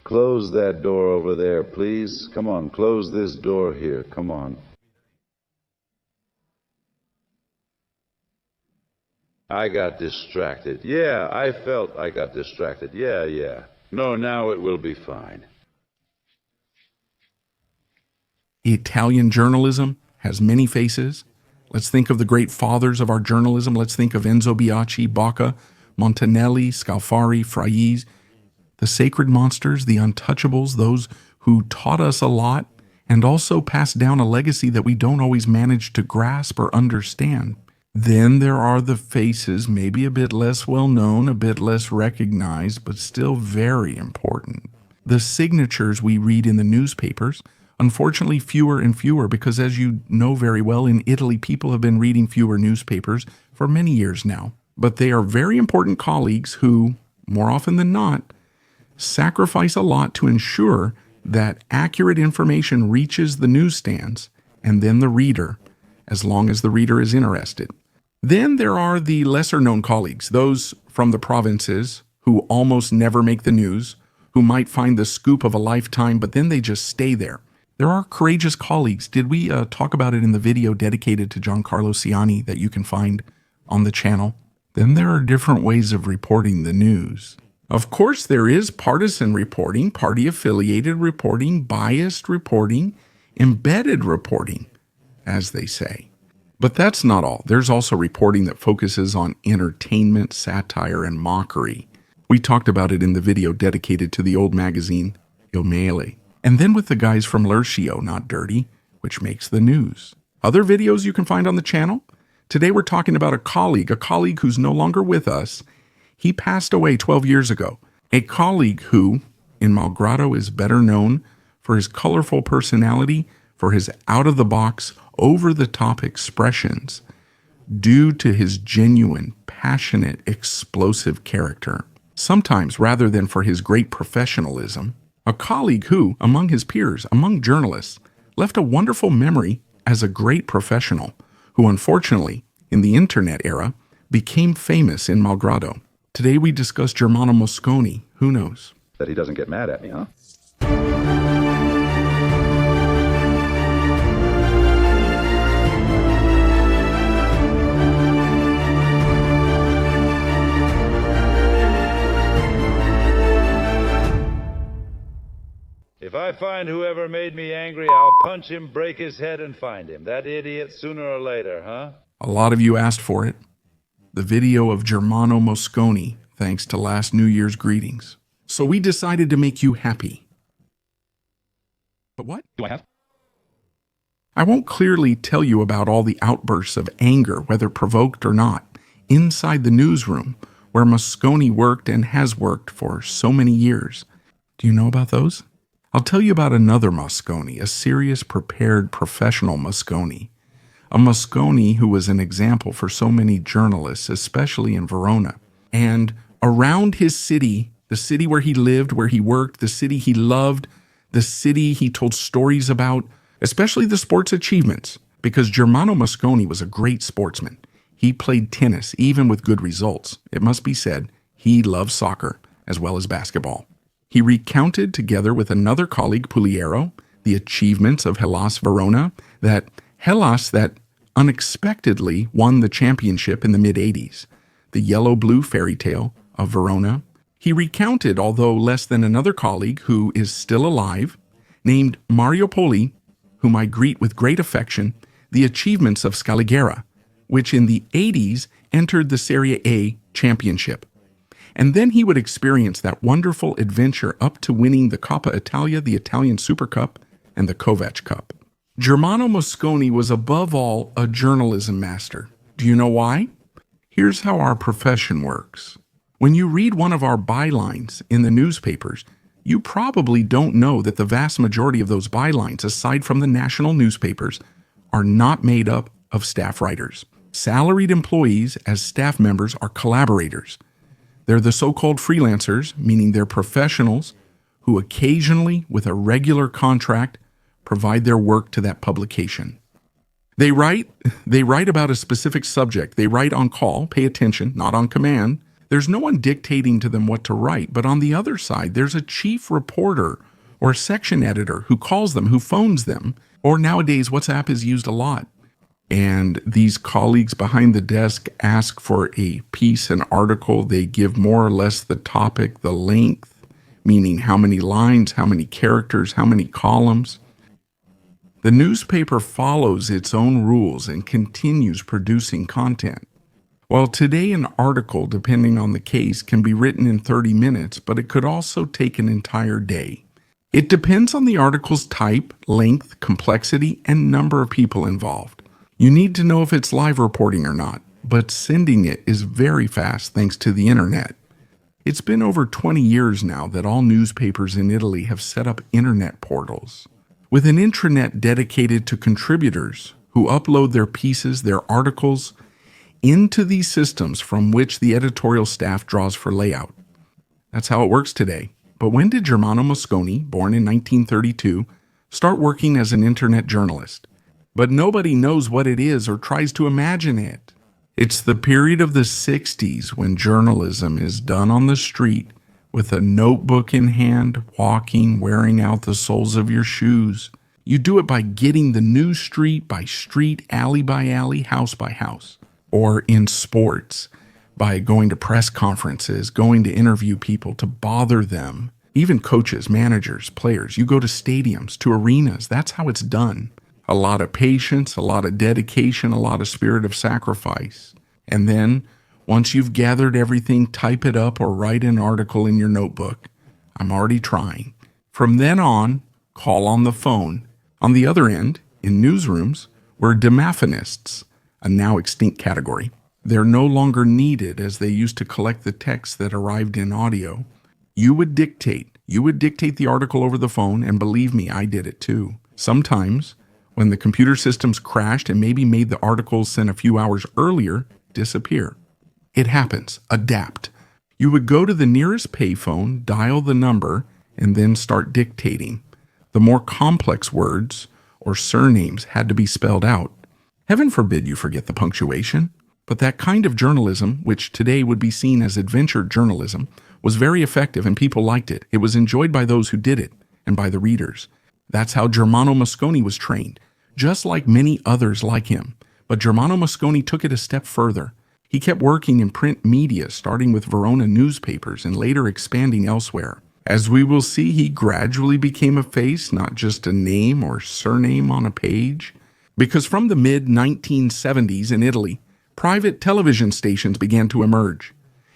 Close that door over there, please. Come on, close this door here. Come on. I got distracted. Yeah, I felt I got distracted. Yeah. No, now it will be fine. Italian journalism has many faces. Let's think of the great fathers of our journalism. Let's think of Enzo Biaggi, Bocca, Montanelli, Scalfari, Fraiese, the sacred monsters, the untouchables, those who taught us a lot and also passed down a legacy that we don't always manage to grasp or understand. Then there are the faces, maybe a bit less well-known, a bit less recognized, but still very important. The signatures we read in the newspapers, unfortunately fewer and fewer, because as you know very well, in Italy, people have been reading fewer newspapers for many years now. But they are very important colleagues who, more often than not, sacrifice a lot to ensure that accurate information reaches the newsstands and then the reader, as long as the reader is interested. Then there are the lesser-known colleagues, those from the provinces who almost never make the news, who might find the scoop of a lifetime, but then they just stay there. There are courageous colleagues. Did we talk about it in the video dedicated to Giancarlo Ciani that you can find on the channel? Then there are different ways of reporting the news. Of course, there is partisan reporting, party-affiliated reporting, biased reporting, embedded reporting, as they say. But that's not all. There's also reporting that focuses on entertainment, satire, and mockery. We talked about it in the video dedicated to the old magazine, Il Maile. And then with the guys from L'Urcio, Not Dirty, which makes the news. Other videos you can find on the channel. Today we're talking about a colleague who's no longer with us. He passed away 12 years ago. A colleague who, in Malgrado, is better known for his colorful personality, for his out-of-the-box, over-the-top expressions, due to his genuine, passionate, explosive character. Sometimes, rather than for his great professionalism, a colleague who, among his peers, among journalists, left a wonderful memory as a great professional, who unfortunately, in the internet era, became famous in Malgrado. Today we discuss Germano Mosconi. Who knows? That he doesn't get mad at me, huh? If I find whoever made me angry, I'll punch him, break his head, and find him. That idiot sooner or later, huh? A lot of you asked for it. The video of Germano Mosconi, thanks to last New Year's greetings. So we decided to make you happy. But what do I have? I won't clearly tell you about all the outbursts of anger, whether provoked or not, inside the newsroom, where Mosconi worked and has worked for so many years. Do you know about those? I'll tell you about another Mosconi, a serious, prepared, professional Mosconi. A Mosconi who was an example for so many journalists, especially in Verona. And around his city, the city where he lived, where he worked, the city he loved, the city he told stories about, especially the sports achievements, because Germano Mosconi was a great sportsman. He played tennis, even with good results. It must be said, he loved soccer as well as basketball. He recounted, together with another colleague, Puliero, the achievements of Hellas Verona, that Hellas that unexpectedly won the championship in the mid-'80s, the yellow-blue fairy tale of Verona. He recounted, although less than another colleague who is still alive, named Mario Poli, whom I greet with great affection, the achievements of Scaligera, which in the '80s entered the Serie A championship. And then he would experience that wonderful adventure up to winning the Coppa Italia, the Italian Super Cup, and the Kovac Cup. Germano Mosconi was above all a journalism master. Do you know why? Here's how our profession works. When you read one of our bylines in the newspapers, you probably don't know that the vast majority of those bylines, aside from the national newspapers, are not made up of staff writers. Salaried employees as staff members are collaborators. They're the so-called freelancers, meaning they're professionals who occasionally, with a regular contract, provide their work to that publication. They write about a specific subject. They write on call, pay attention, not on command. There's no one dictating to them what to write, but on the other side, there's a chief reporter or a section editor who calls them, who phones them, or nowadays WhatsApp is used a lot. And these colleagues behind the desk ask for a piece, an article. They give more or less the topic, the length, meaning how many lines, how many characters, how many columns. The newspaper follows its own rules and continues producing content. While today an article, depending on the case, can be written in 30 minutes, but it could also take an entire day. It depends on the article's type, length, complexity, and number of people involved. You need to know if it's live reporting or not, but sending it is very fast thanks to the internet. It's been over 20 years now that all newspapers in Italy have set up internet portals, with an intranet dedicated to contributors who upload their pieces, their articles, into these systems from which the editorial staff draws for layout. That's how it works today. But when did Germano Mosconi, born in 1932, start working as an internet journalist? But nobody knows what it is or tries to imagine it. It's the period of the 60s when journalism is done on the street with a notebook in hand, walking, wearing out the soles of your shoes. You do it by getting the news street by street, alley by alley, house by house. Or in sports, by going to press conferences, going to interview people, to bother them. Even coaches, managers, players. You go to stadiums, to arenas. That's how it's done. A lot of patience, a lot of dedication, a lot of spirit of sacrifice. And then, once you've gathered everything, type it up or write an article in your notebook. I'm already trying. From then on, call on the phone. On the other end, in newsrooms, were demophonists, a now extinct category. They're no longer needed as they used to collect the text that arrived in audio. You would dictate the article over the phone, and believe me, I did it too. Sometimes, when the computer systems crashed and maybe made the articles sent a few hours earlier disappear. It happens. Adapt. You would go to the nearest payphone, dial the number, and then start dictating. The more complex words or surnames had to be spelled out. Heaven forbid you forget the punctuation. But that kind of journalism, which today would be seen as adventure journalism, was very effective and people liked it. It was enjoyed by those who did it and by the readers. That's how Germano Mosconi was trained, just like many others like him. But Germano Mosconi took it a step further. He kept working in print media, starting with Verona newspapers and later expanding elsewhere. As we will see, he gradually became a face, not just a name or surname on a page. Because from the mid-1970s in Italy, private television stations began to emerge.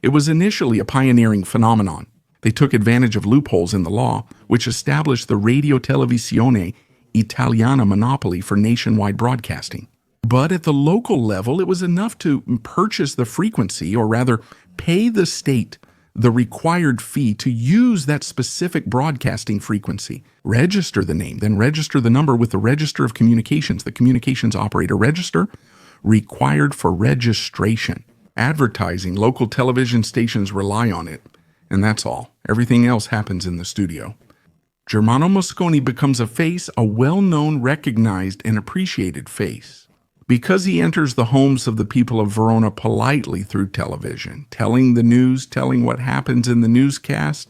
It was initially a pioneering phenomenon. They took advantage of loopholes in the law, which established the Radio Televisione Italiana monopoly for nationwide broadcasting. But at the local level, it was enough to purchase the frequency, or rather, pay the state the required fee to use that specific broadcasting frequency. Register the name, then register the number with the Register of Communications, the communications operator register, required for registration. Advertising, local television stations rely on it, and that's all. Everything else happens in the studio. Germano Mosconi becomes a face, a well-known, recognized, and appreciated face, because he enters the homes of the people of Verona politely through television, telling the news, telling what happens in the newscast,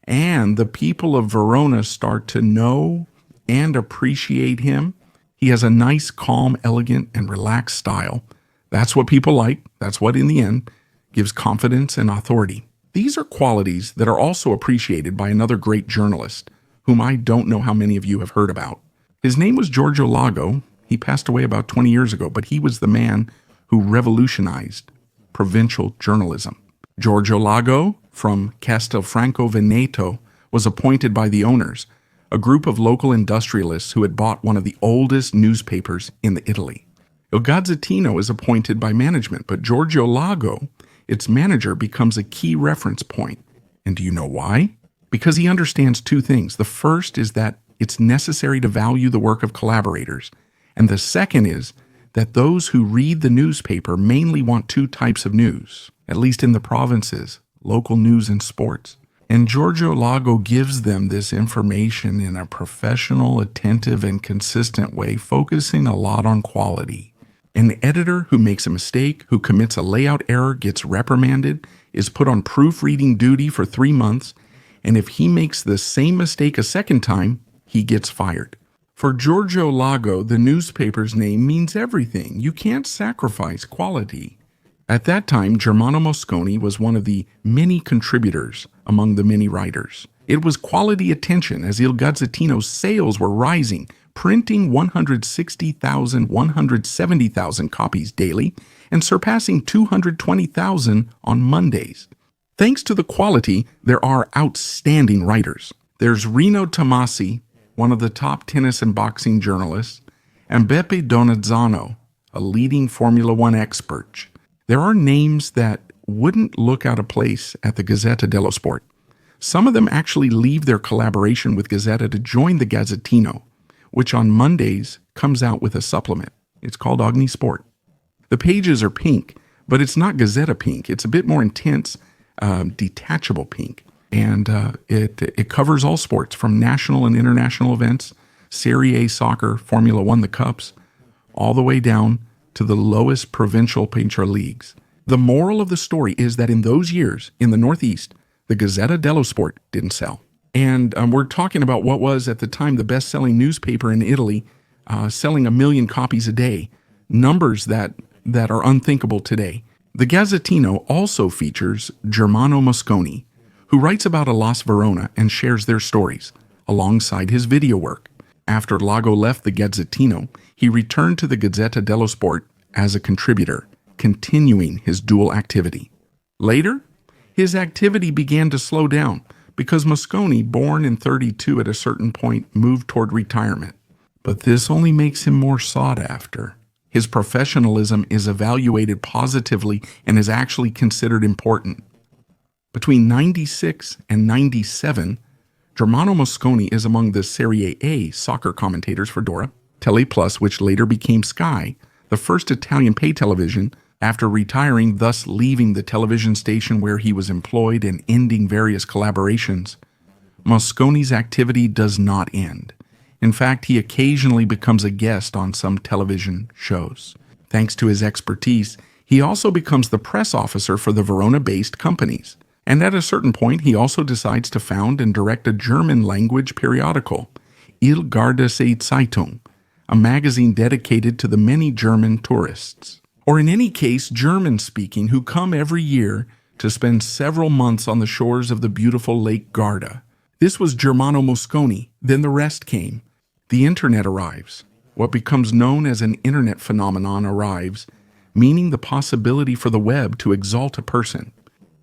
and the people of Verona start to know and appreciate him. He has a nice, calm, elegant, and relaxed style. That's what people like. That's what, in the end, gives confidence and authority. These are qualities that are also appreciated by another great journalist, whom I don't know how many of you have heard about. His name was Giorgio Lago. He passed away about 20 years ago, but he was the man who revolutionized provincial journalism. Giorgio Lago, from Castelfranco Veneto, was appointed by the owners, a group of local industrialists who had bought one of the oldest newspapers in Italy. Il Gazzettino is appointed by management, but Giorgio Lago, its manager, becomes a key reference point. And do you know why? Because he understands two things. The first is that it's necessary to value the work of collaborators. And the second is that those who read the newspaper mainly want two types of news, at least in the provinces, local news and sports. And Giorgio Lago gives them this information in a professional, attentive, and consistent way, focusing a lot on quality. An editor who makes a mistake, who commits a layout error, gets reprimanded, is put on proofreading duty for 3 months, and if he makes the same mistake a second time, he gets fired. For Giorgio Lago, the newspaper's name means everything. You can't sacrifice quality. At that time, Germano Mosconi was one of the many contributors among the many writers. It was quality attention as Il Gazzettino's sales were rising, printing 160,000, 170,000 copies daily and surpassing 220,000 on Mondays. Thanks to the quality, there are outstanding writers. There's Rino Tomasi, one of the top tennis and boxing journalists, and Beppe Donazzano, a leading Formula One expert. There are names that wouldn't look out of place at the Gazzetta dello Sport. Some of them actually leave their collaboration with Gazzetta to join the Gazzettino, which on Mondays comes out with a supplement. It's called Ogni Sport. The pages are pink, but it's not Gazzetta pink. It's a bit more intense, detachable pink. And it covers all sports, from national and international events, Serie A soccer, Formula One, the Cups, all the way down to the lowest provincial painter leagues. The moral of the story is that in those years, in the Northeast, the Gazzetta dello Sport didn't sell. And we're talking about what was at the time the best-selling newspaper in Italy, selling 1 million copies a day, numbers that are unthinkable today. The Gazzettino also features Germano Mosconi, who writes about Hellas Verona and shares their stories, alongside his video work. After Lago left the Gazzettino, he returned to the Gazzetta dello Sport as a contributor, continuing his dual activity. Later, his activity began to slow down because Mosconi, born in 32 at a certain point, moved toward retirement. But this only makes him more sought after. His professionalism is evaluated positively and is actually considered important. Between 96 and 97, Germano Mosconi is among the Serie A soccer commentators for Dora, Tele Plus, which later became Sky, the first Italian pay television, after retiring, thus leaving the television station where he was employed and ending various collaborations. Mosconi's activity does not end. In fact, he occasionally becomes a guest on some television shows. Thanks to his expertise, he also becomes the press officer for the Verona-based companies. And at a certain point, he also decides to found and direct a German-language periodical, Il Gardasee Zeitung, a magazine dedicated to the many German tourists, or in any case, German-speaking, who come every year to spend several months on the shores of the beautiful Lake Garda. This was Germano Mosconi. Then the rest came. The internet arrives. What becomes known as an internet phenomenon arrives, meaning the possibility for the web to exalt a person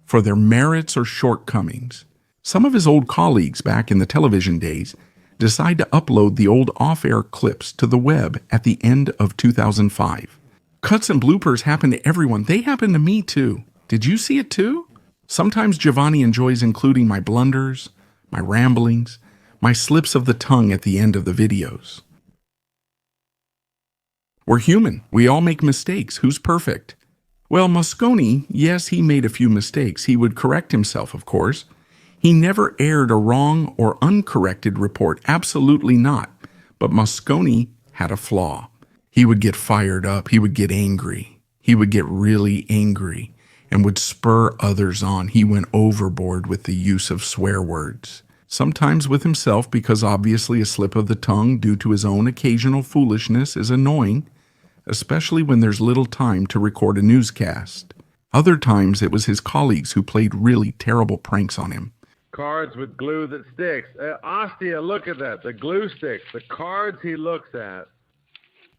for their merits or shortcomings. Some of his old colleagues back in the television days decide to upload the old off-air clips to the web at the end of 2005. Cuts and bloopers happen to everyone. They happen to me too. Did you see it too? Sometimes Giovanni enjoys including my blunders, my ramblings, my slips of the tongue at the end of the videos. We're human. We all make mistakes. Who's perfect? Well, Mosconi, yes, he made a few mistakes. He would correct himself, of course. He never aired a wrong or uncorrected report. Absolutely not. But Mosconi had a flaw. He would get fired up. He would get angry. He would get really angry and would spur others on. He went overboard with the use of swear words. Sometimes with himself, because obviously a slip of the tongue due to his own occasional foolishness is annoying, especially when there's little time to record a newscast. Other times it was his colleagues who played really terrible pranks on him. Cards with glue that sticks. Ostia, look at that. The glue sticks. The cards he looks at.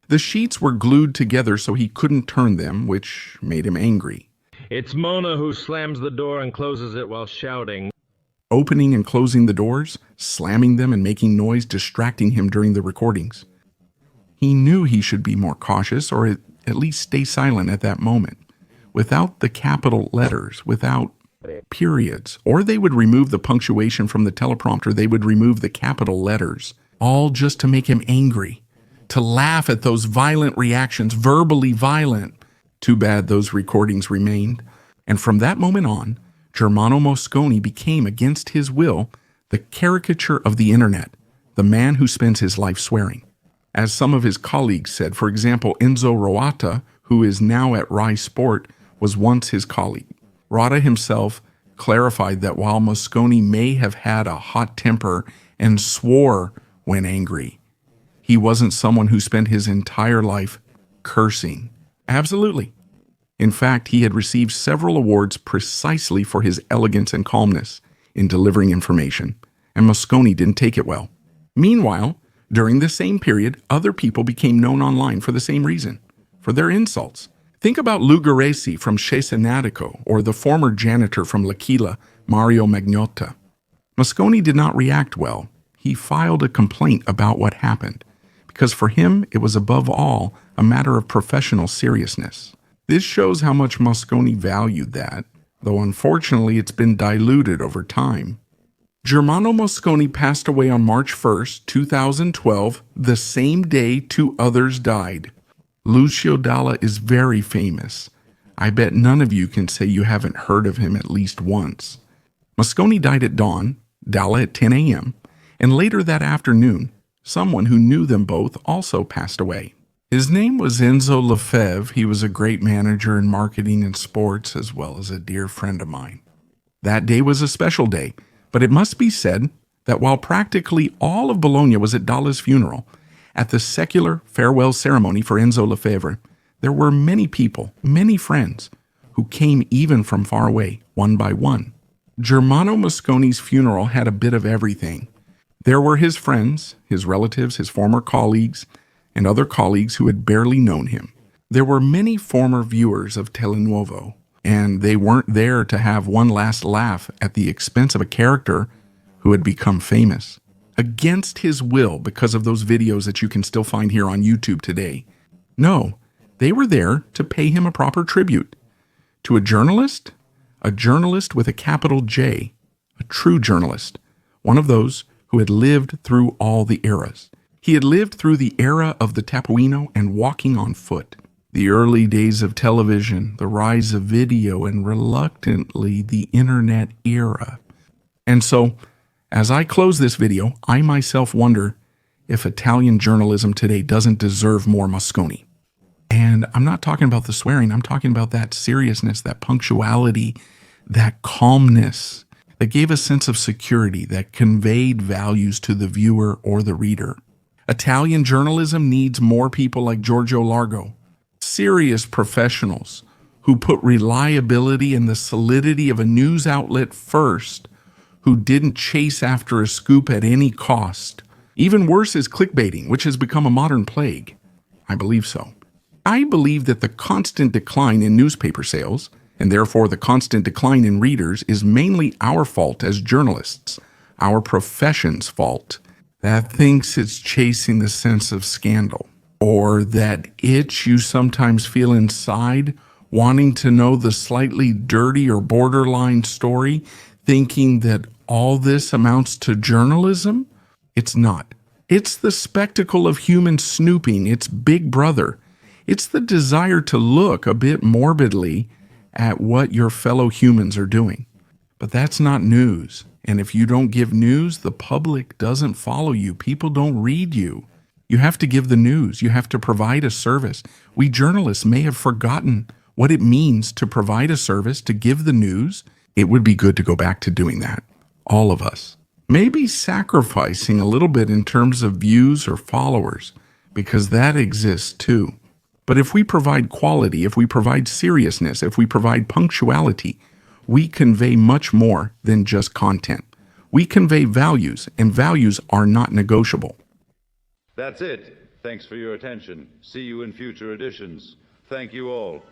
The sheets were glued together so he couldn't turn them, which made him angry. It's Mona who slams the door and closes it while shouting. Opening and closing the doors, slamming them and making noise, distracting him during the recordings. He knew he should be more cautious, or at least stay silent at that moment, without the capital letters, without periods, or they would remove the punctuation from the teleprompter. They would remove the capital letters, all just to make him angry, to laugh at those violent reactions, verbally violent. Too bad those recordings remained. And from that moment on, Germano Mosconi became, against his will, the caricature of the internet, the man who spends his life swearing. As some of his colleagues said, for example, Enzo Roata, who is now at Rai Sport, was once his colleague. Rada himself clarified that while Mosconi may have had a hot temper and swore when angry, he wasn't someone who spent his entire life cursing. Absolutely. In fact, he had received several awards precisely for his elegance and calmness in delivering information, and Mosconi didn't take it well. Meanwhile, during the same period, other people became known online for the same reason, for their insults. Think about Lugaresi from Cesenatico or the former janitor from L'Aquila, Mario Magnotta. Mosconi did not react well. He filed a complaint about what happened, because for him it was above all a matter of professional seriousness. This shows how much Mosconi valued that, though unfortunately it's been diluted over time. Germano Mosconi passed away on March 1st, 2012, the same day two others died. Lucio Dalla is very famous. I bet none of you can say you haven't heard of him at least once. Mosconi died at dawn, Dalla at 10 a.m., and later that afternoon, someone who knew them both also passed away. His name was Enzo Lefebvre. He was a great manager in marketing and sports, as well as a dear friend of mine. That day was a special day, but it must be said that while practically all of Bologna was at Dalla's funeral, at the secular farewell ceremony for Enzo Lefebvre, there were many people, many friends, who came even from far away, one by one. Germano Mosconi's funeral had a bit of everything. There were his friends, his relatives, his former colleagues, and other colleagues who had barely known him. There were many former viewers of Telenuovo, and they weren't there to have one last laugh at the expense of a character who had become famous. Against his will, because of those videos that you can still find here on YouTube today. No, they were there to pay him a proper tribute. To a journalist with a capital J, a true journalist, one of those who had lived through all the eras. He had lived through the era of the Tapuino and walking on foot, the early days of television, the rise of video, and reluctantly the internet era. And so, as I close this video, I myself wonder if Italian journalism today doesn't deserve more Mosconi. And I'm not talking about the swearing, I'm talking about that seriousness, that punctuality, that calmness, that gave a sense of security, that conveyed values to the viewer or the reader. Italian journalism needs more people like Giorgio Largo, serious professionals who put reliability and the solidity of a news outlet first, who didn't chase after a scoop at any cost. Even worse is clickbaiting, which has become a modern plague. I believe so. I believe that the constant decline in newspaper sales, and therefore the constant decline in readers, is mainly our fault as journalists, our profession's fault, that thinks it's chasing the sense of scandal, or that itch you sometimes feel inside, wanting to know the slightly dirty or borderline story, thinking that all this amounts to journalism? It's not. It's the spectacle of human snooping. It's Big Brother. It's the desire to look a bit morbidly at what your fellow humans are doing. But that's not news. And if you don't give news, the public doesn't follow you. People don't read you. You have to give the news. You have to provide a service. We journalists may have forgotten what it means to provide a service, to give the news. It would be good to go back to doing that. All of us. Maybe sacrificing a little bit in terms of views or followers, because that exists too. But if we provide quality, if we provide seriousness, if we provide punctuality, we convey much more than just content. We convey values, and values are not negotiable. That's it. Thanks for your attention. See you in future editions. Thank you all.